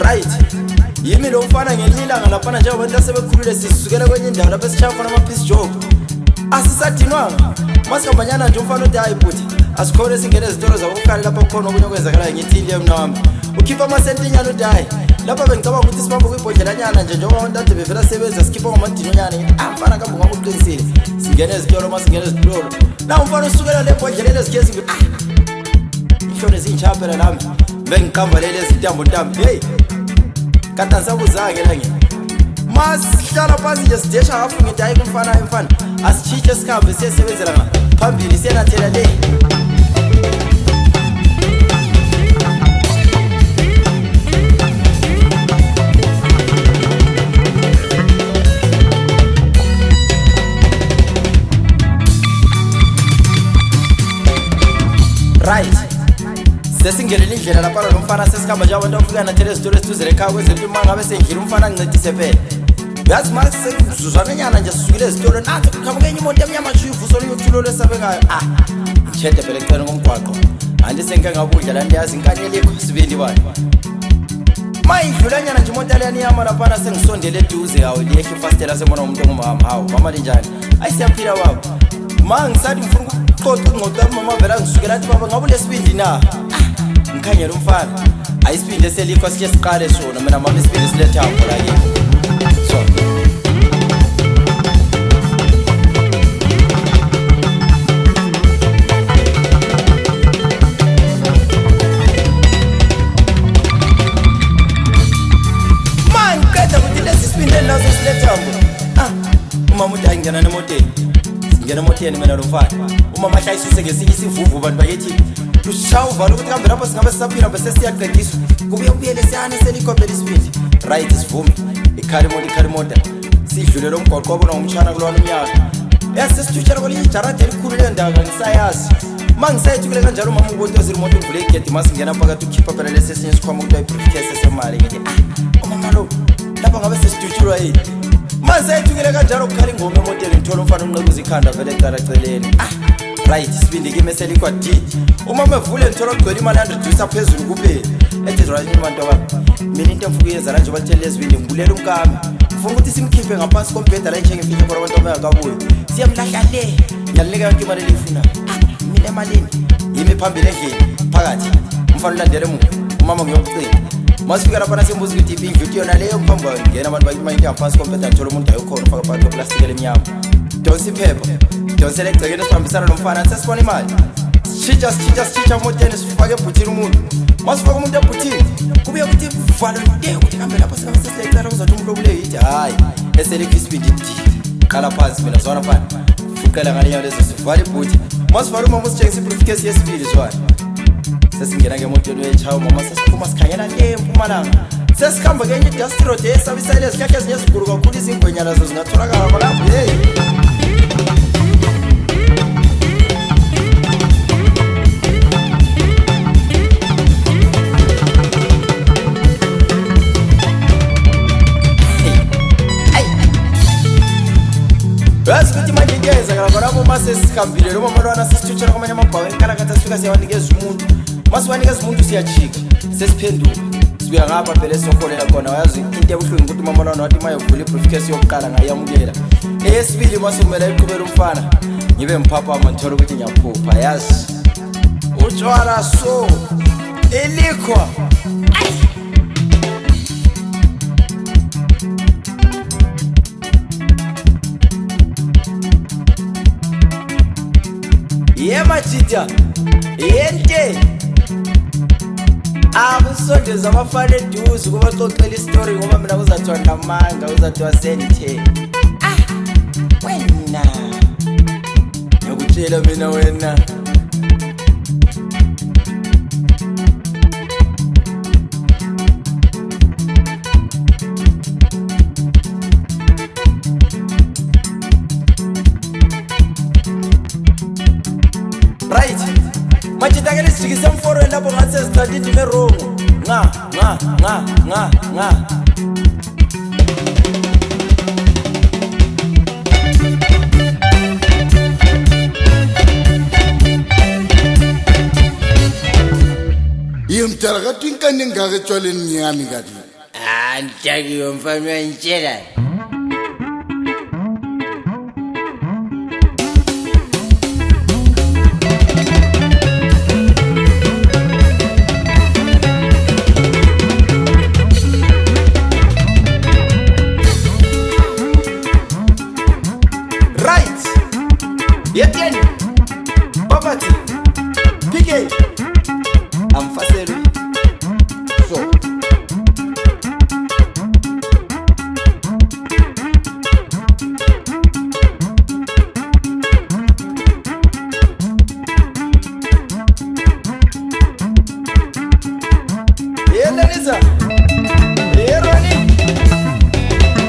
Right. Yimi lo mfana ngelila ngalaphana nje abantu asebekhulule sisukela kwenye indawo lapho esichaya khona ama-peace job. Asisadinwanga. Masikambanyana nje umfana uthi hayi bhuti asikhole singene ezitolo zakukhali lapho khona okunye okwenzakalayo ngithile mnami. Ukhipha amasentinyana uthi hayi lapha bengicabanga ukuthi sibambe kwibhodlelanyana nje njengoba abantu ade bevela sebenza sikhipha ngamadinonyana ngithi mfana kambe ngakuqinisile singene ezitolo masingene ezitolo. Na umfana usukela le bhodlela ezigezi ngithi ihlone zinchaphela nami bengiqamba leli ezitambo ntambi hey kanti asabuzake la ngene masihlala phansi nje sidesha hafu ngithi hayi kumfana mfana asitshintshe sikhambe siyesebenzela phambili siyenathela le. Right. Sesingelele indlela lapha lo mfana sesikhamba nje abantu afika nathele ezitolo esituzele ekhaya kwezempilo mangabe sengile umfana ngincedise phela. Yazi manje sekuzuzwananyana nje sisukile ezitolo nathi kukhamba kenye imoto emnyama nje ivuso liyothulo lesabekayo ngithethe phela ecela ngomgwaqo andi senke ngabudla la ndiyazi inkanye lekho sibindi bani mayidlulanyana nje imoto leyani yama lapha sengisondele eduze yawo liyekhe ifastela semona umuntu ongumama hawo mama linjani ayisiyaphila baba mangisathi ngifuna ukuxoxa ingqoqo mama vela ngisukela athi baba ngabe lesibindi na ngikhanyela umfana ayisibindi eselikho sike siqale sona mina mama isibindi siletha la yini so man qeda ukuthi lesibindi nazo siletha umama uthi ayingena nemoteni ngena emotheni mina lo mfana uma mahlayisise ngesinye isivuvu abantu bayethi ushawuvalo ukuthi kambe lapho singabe sisaphila bese siyaqediswa kubuye ubuyele siyane selikhophela isibindi right isivume ikhalimoda sidlule lo mgwaqo obona ngumtshana kulona umnyaka yasesithuthela kwelinye ijaradi elikhulu lendaka ngisayazi mangisayethukile kanjalo umama ubonto zirimoto uvule igedi masingena phakathi ukhipha phela lesesinye sikhwama ukuthi ayibriefcase semali ngithi umama lo lapha ngabe sesithuthulwa yini masayethukile kanjalo ukukhala ingoma emoteni ngithola umfana unqebuza ikhanda vele ecalaceleni right isibindi kimi eselikwa D umama evule ngithola kugcwele imali 100 isaphezulu kuphela ethi right abantu abami mina into emfuku yenza la nje bathele lesibindi ngibulela umkami ufuna ukuthi simkhiphe ngaphansi kombheda la nje ngifike khona abantu abangakabuyi siyamlahla le ngiyalinika yonke imali elifuna mina emalini yimi phambili endlini phakathi umfana ulandele emuva umama ngiyokucela masifika lapha nasembuzi ukuthi iphi indlu yona leyo mphamba ngena abantu bayimayinti ngaphansi kombheda ngithola umuntu ayokhona ufaka phakathi koplastic elimnyama donsi phepha donsele egcekeni sihambisana nomfana sesibona imali sitshintsha emoteni sifake ebhuthini umuntu masifaka umuntu ebhuthini kubuye ukuthi valo nte ukuthi kambe lapha sesiyayicala kuzothi umuntu obule yithi hayi eselekho isibindi qala phansi mina zona mfana fuqela ngaleyo lezo sivale ibhuthi masifala umama usitshengisa ibriefcase yesibili zwana sesingena ngemotweni wechaya umama sesiphuma sikhanyela le empumalanga sesikhamba kenye i-dust road esabisayile ezihlahla ezinye eziguru kakhulu izingwenya nazo zingatholakala balapho hey yazi ukuthi manje into eyenzakala khonapho uma sesikhambile lo mamalwana sesithuthela kwamanye amabhawu enkalakatha sifika siyawanikeza umuntu uma siwanikeza umuntu siyajika sesiphenduka sibuya ngapha phela esizoholela khona wayazi into ebuhlungu ukuthi umamalwana wathi uma yovula i-briefcase yokuqala ngayamukela eyesibili uma sekumele ayiqhubele umfana ngibe mphaphama ngithola ukuthi ngiyaphupha yazi utshwala so elikhwa yemajita yente akusondeza abafana eduze kubaxoxela istori ngoba mina kuzathiwa ngamanga kuzathiwa sente wena ngiyakutshela mina wena right majita ke lisijikise emforweni lapho ngathi sesithatha indima erongo nga yemtala ka tinkane ngake tshwaleni yami kati ntakiwe mfana uyangitshela Yetien, Babati, Pike, Amfaselu, so. Yenaniza, Yeroni,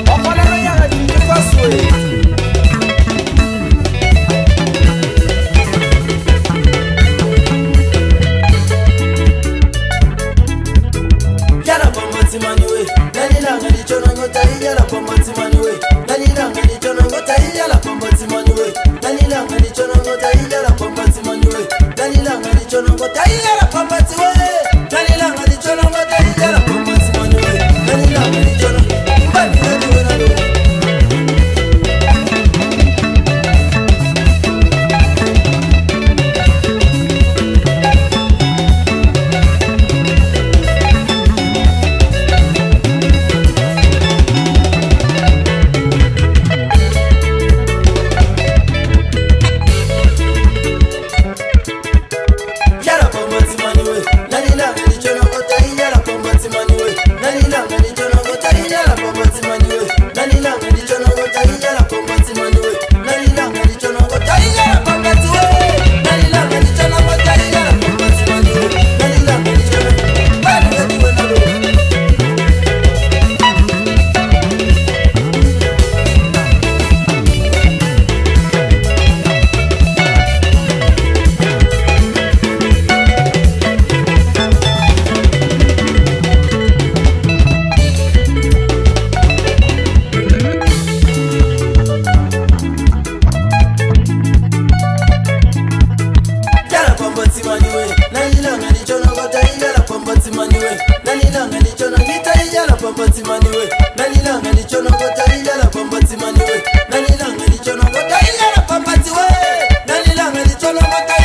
Opala Yanga, the first way. Nalilanga lichona kota ila la pambati we. Nalilanga lichona kota